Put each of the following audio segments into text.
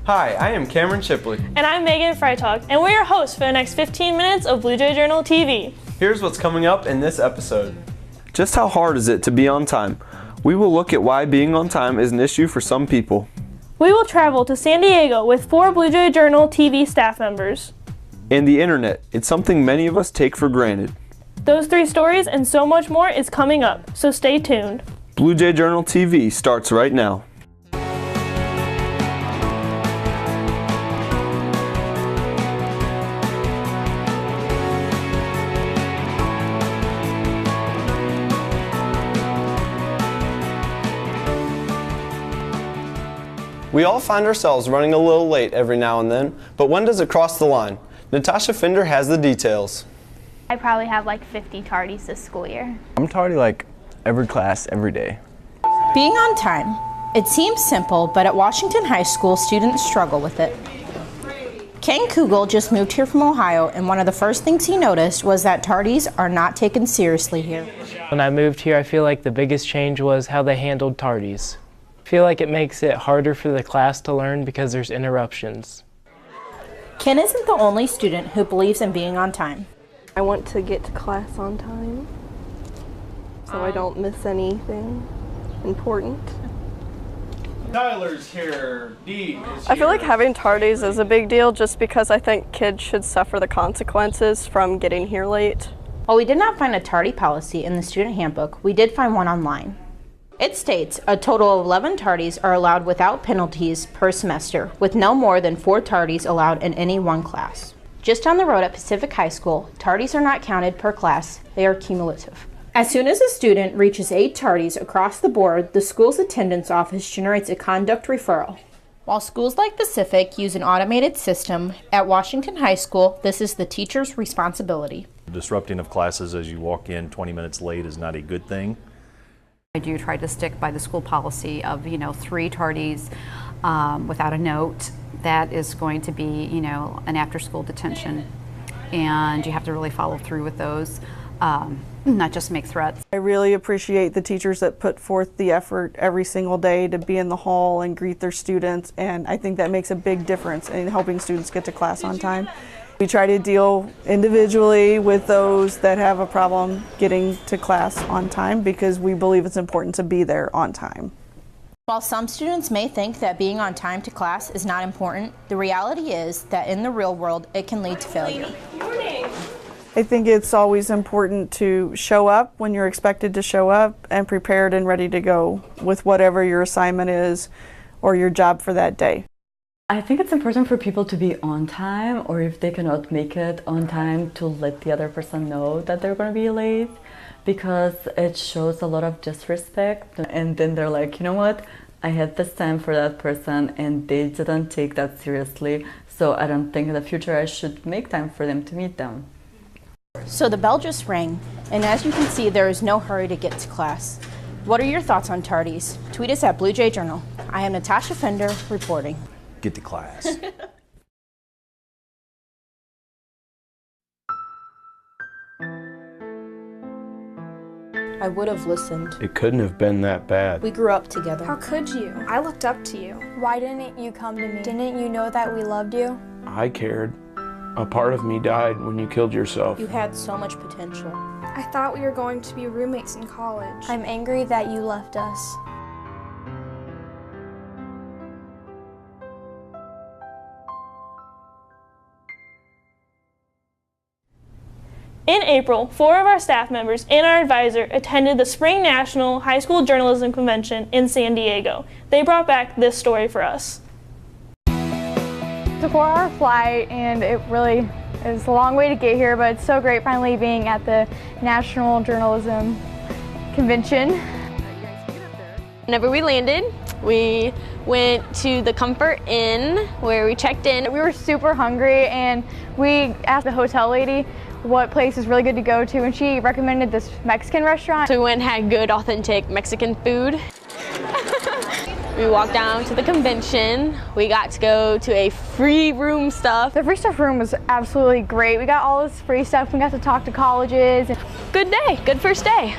Hi, I am Cameron Shipley. And I'm Megan Freitag, and we're your hosts for the next 15 minutes of Blue Jay Journal TV. Here's what's coming up in this episode. Just how hard is it to be on time? We will look at why being on time is an issue for some people. We will travel to San Diego with 4 Blue Jay Journal TV staff members. And the internet, it's something many of us take for granted. Those 3 stories and so much more is coming up, so stay tuned. Blue Jay Journal TV starts right now. We all find ourselves running a little late every now and then, but when does it cross the line? Natasha Fender has the details. I probably have like 50 tardies this school year. I'm tardy like every class, every day. Being on time. It seems simple, but at Washington High School, students struggle with it. Ken Kugel just moved here from Ohio, and one of the first things he noticed was that tardies are not taken seriously here. When I moved here, I feel like the biggest change was how they handled tardies. I feel like it makes it harder for the class to learn because there's interruptions. Ken isn't the only student who believes in being on time. I want to get to class on time so I don't miss anything important. Tyler's here, Dee is here. I feel like having tardies is a big deal just because I think kids should suffer the consequences from getting here late. While we did not find a tardy policy in the student handbook, we did find one online. It states a total of 11 tardies are allowed without penalties per semester, with no more than 4 tardies allowed in any one class. Just down the road at Pacific High School, tardies are not counted per class, they are cumulative. As soon as a student reaches 8 tardies across the board, the school's attendance office generates a conduct referral. While schools like Pacific use an automated system, at Washington High School, this is the teacher's responsibility. Disrupting of classes as you walk in 20 minutes late is not a good thing. I do try to stick by the school policy of, 3 tardies without a note. That is going to be, an after-school detention, and you have to really follow through with those, not just make threats. I really appreciate the teachers that put forth the effort every single day to be in the hall and greet their students, and I think that makes a big difference in helping students get to class on time. We try to deal individually with those that have a problem getting to class on time because we believe it's important to be there on time. While some students may think that being on time to class is not important, the reality is that in the real world, it can lead to failure. I think it's always important to show up when you're expected to show up and prepared and ready to go with whatever your assignment is or your job for that day. I think it's important for people to be on time, or if they cannot make it on time, to let the other person know that they're going to be late, because it shows a lot of disrespect. And then they're like, you know what, I had this time for that person and they didn't take that seriously, so I don't think in the future I should make time for them to meet them. So the bell just rang, and as you can see, there is no hurry to get to class. What are your thoughts on tardies? Tweet us at Blue Jay Journal. I am Natasha Fender reporting. Get to class. I would have listened. It couldn't have been that bad. We grew up together. How could you? I looked up to you. Why didn't you come to me? Didn't you know that we loved you? I cared. A part of me died when you killed yourself. You had so much potential. I thought we were going to be roommates in college. I'm angry that you left us. In April, 4 of our staff members and our advisor attended the Spring National High School Journalism Convention in San Diego. They brought back this story for us. It's a 4-hour flight, and it really is a long way to get here, but it's so great finally being at the National Journalism Convention. Whenever we landed, we went to the Comfort Inn where we checked in. We were super hungry, and we asked the hotel lady what place is really good to go to, and she recommended this Mexican restaurant. So we went and had good, authentic Mexican food. We walked down to the convention. We got to go to a free room stuff. The free stuff room was absolutely great. We got all this free stuff. We got to talk to colleges. Good day, good first day.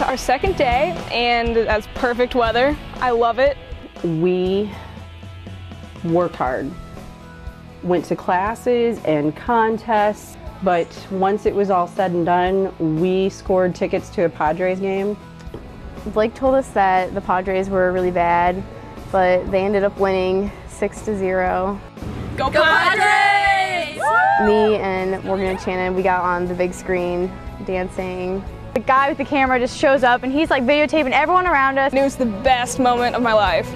Our second day, and that's perfect weather. I love it. We worked hard. Went to classes and contests, but once it was all said and done, we scored tickets to a Padres game. Blake told us that the Padres were really bad, but they ended up winning 6-0. Go Padres! Me and Morgan and Shannon, we got on the big screen dancing. The guy with the camera just shows up and he's like videotaping everyone around us. It was the best moment of my life.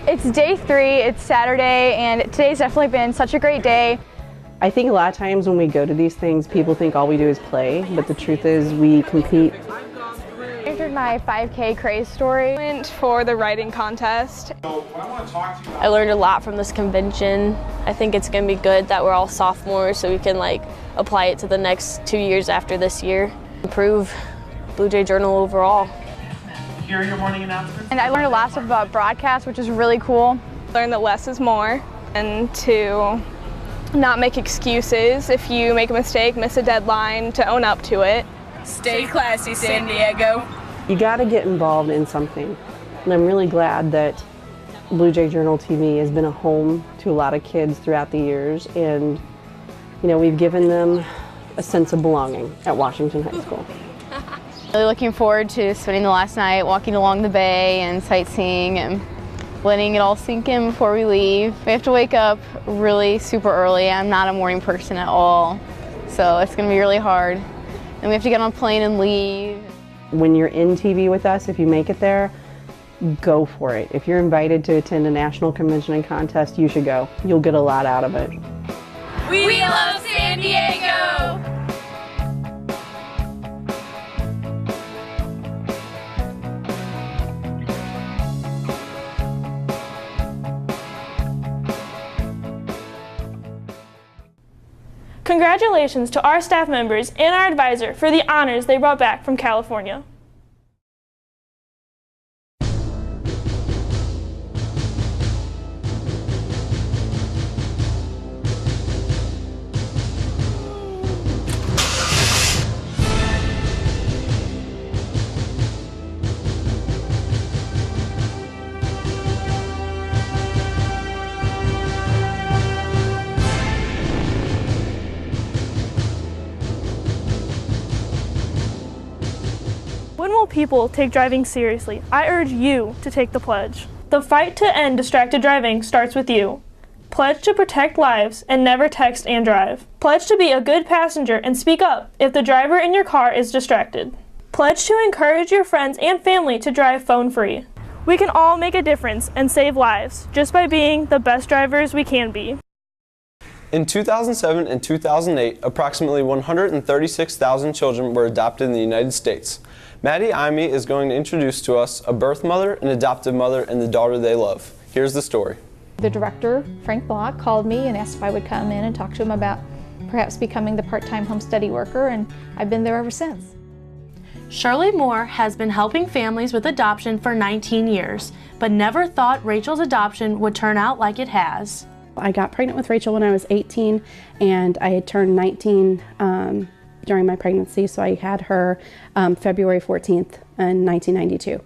It's day 3, it's Saturday, and today's definitely been such a great day. I think a lot of times when we go to these things, people think all we do is play, but the truth is we compete. I entered my 5K craze story. Went for the writing contest. I learned a lot from this convention. I think it's going to be good that we're all sophomores so we can apply it to the next 2 years after this year. Improve Blue Jay Journal overall. Here are your morning announcements. And I learned a lot of stuff about broadcast, which is really cool. Learn that less is more, and to not make excuses. If you make a mistake, miss a deadline, to own up to it. Stay classy, San Diego. You got to get involved in something. And I'm really glad that Blue Jay Journal TV has been a home to a lot of kids throughout the years, and we've given them a sense of belonging at Washington High School. Really looking forward to spending the last night walking along the bay and sightseeing and letting it all sink in before we leave. We have to wake up really super early. I'm not a morning person at all, so it's going to be really hard. And we have to get on a plane and leave. When you're in TV with us, if you make it there, go for it. If you're invited to attend a national convention and contest, you should go. You'll get a lot out of it. We love San Diego! Congratulations to our staff members and our advisor for the honors they brought back from California. When will people take driving seriously? I urge you to take the pledge. The fight to end distracted driving starts with you. Pledge to protect lives and never text and drive. Pledge to be a good passenger and speak up if the driver in your car is distracted. Pledge to encourage your friends and family to drive phone-free. We can all make a difference and save lives just by being the best drivers we can be. In 2007 and 2008, approximately 136,000 children were adopted in the United States. Maddie Imey is going to introduce to us a birth mother, an adoptive mother, and the daughter they love. Here's the story. The director, Frank Block, called me and asked if I would come in and talk to him about perhaps becoming the part-time home study worker, and I've been there ever since. Shirley Moore has been helping families with adoption for 19 years, but never thought Rachel's adoption would turn out like it has. I got pregnant with Rachel when I was 18, and I had turned 19 during my pregnancy, so I had her February 14th in 1992.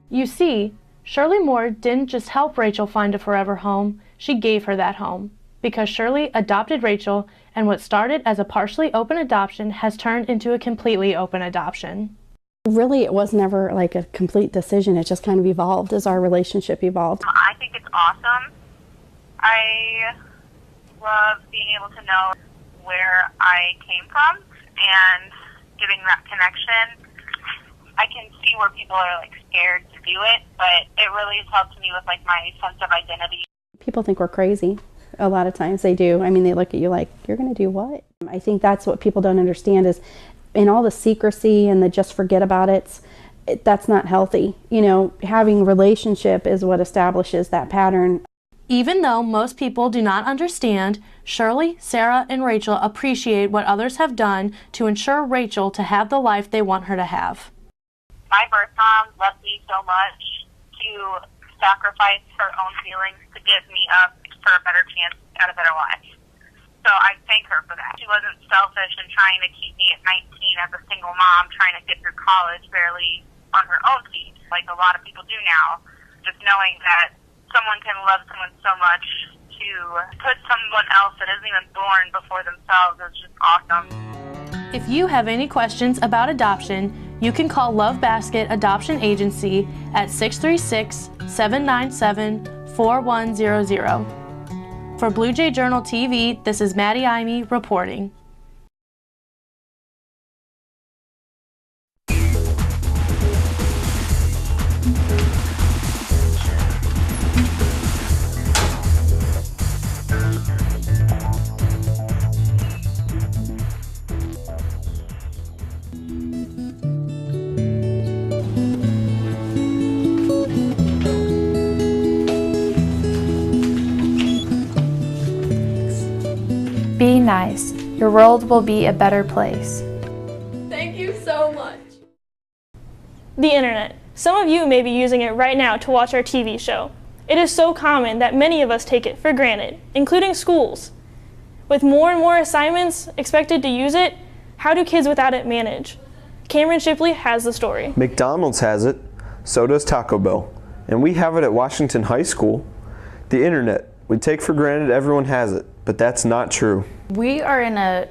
You see, Shirley Moore didn't just help Rachel find a forever home, she gave her that home. Because Shirley adopted Rachel, and what started as a partially open adoption has turned into a completely open adoption. Really, it was never like a complete decision, it just kind of evolved as our relationship evolved. I think it's awesome. I love being able to know where I came from and giving that connection. I can see where people are scared to do it, but it really has helped me with my sense of identity. People think we're crazy. A lot of times they do. I mean, they look at you like, you're going to do what? I think that's what people don't understand is in all the secrecy and the just forget about it, that's not healthy. Having a relationship is what establishes that pattern. Even though most people do not understand, Shirley, Sarah, and Rachel appreciate what others have done to ensure Rachel to have the life they want her to have. My birth mom loved me so much to sacrifice her own feelings to give me up for a better chance at a better life. So I thank her for that. She wasn't selfish in trying to keep me at 19 as a single mom trying to get through college barely on her own feet, like a lot of people do now. Just knowing that someone can love someone so much to put someone else that isn't even born before themselves is just awesome. If you have any questions about adoption, you can call Love Basket Adoption Agency at 636-797-4100. For Blue Jay Journal TV, this is Maddie Imey reporting. Be nice. Your world will be a better place. Thank you so much. The internet. Some of you may be using it right now to watch our TV show. It is so common that many of us take it for granted, including schools. With more and more assignments expected to use it, how do kids without it manage? Cameron Shipley has the story. McDonald's has it, so does Taco Bell. And we have it at Washington High School. The internet. We take for granted everyone has it, but that's not true. We are in an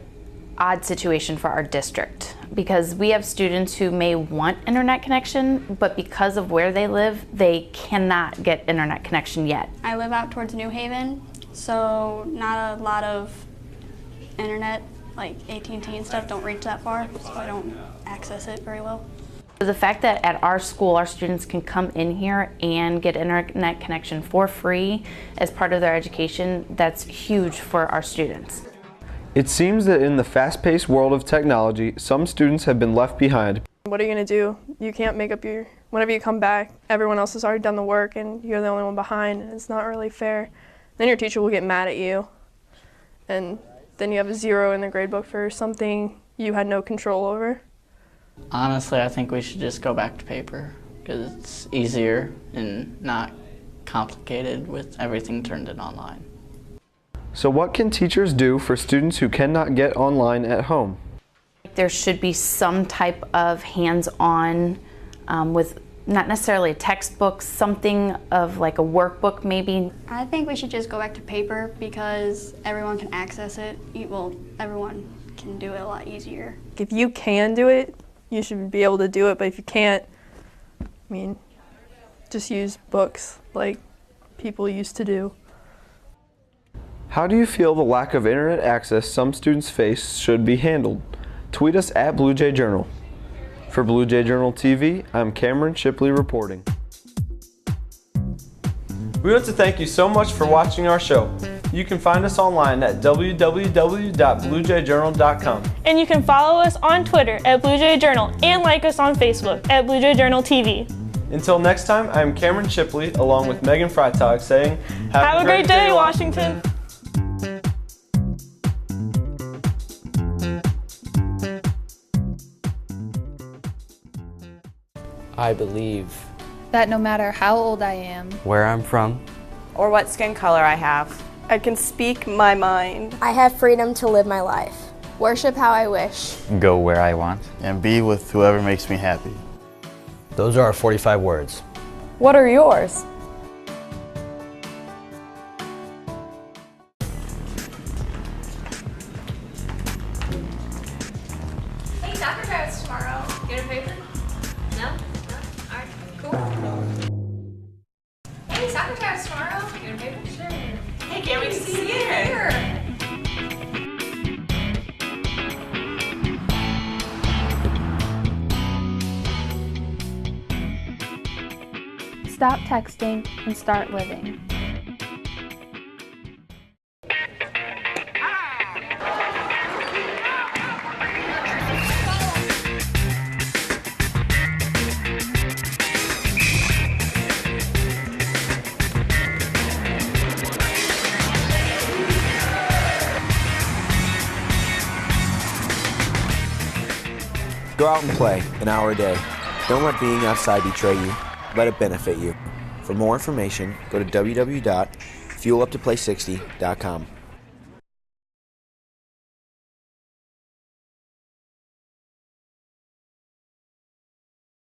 odd situation for our district because we have students who may want internet connection, but because of where they live, they cannot get internet connection yet. I live out towards New Haven, so not a lot of internet, like AT&T and stuff, don't reach that far, so I don't access it very well. The fact that at our school our students can come in here and get internet connection for free as part of their education, that's huge for our students. It seems that in the fast-paced world of technology, some students have been left behind. What are you going to do? You can't make up whenever you come back, everyone else has already done the work and you're the only one behind, and it's not really fair. Then your teacher will get mad at you, and then you have a 0 in the grade book for something you had no control over. Honestly, I think we should just go back to paper because it's easier and not complicated with everything turned in online. So what can teachers do for students who cannot get online at home? There should be some type of hands-on with not necessarily a textbook, something of like a workbook maybe. I think we should just go back to paper because everyone can access it. Well, everyone can do it a lot easier. If you can do it, you should be able to do it, but if you can't, I mean, just use books like people used to do. How do you feel the lack of internet access some students face should be handled? Tweet us at Blue Jay Journal. For Blue Jay Journal TV, I'm Cameron Shipley reporting. We want to thank you so much for watching our show. You can find us online at www.bluejayjournal.com. And you can follow us on Twitter at Blue Jay Journal and like us on Facebook at Blue Jay Journal TV. Until next time, I'm Cameron Shipley along with Megan Freitag saying, Have a great day, Washington. I believe that no matter how old I am, where I'm from, or what skin color I have, I can speak my mind. I have freedom to live my life, worship how I wish, go where I want, and be with whoever makes me happy. Those are our 45 words. What are yours? Hey, soccer practice tomorrow. Get a paper? No? Alright, cool. Hey, soccer practice tomorrow. Get a paper? Sure. Hey, can't wait to see you here. Stop texting and start living. Go out and play an hour a day. Don't let being outside betray you. Let it benefit you. For more information, go to www.fueluptoplay60.com.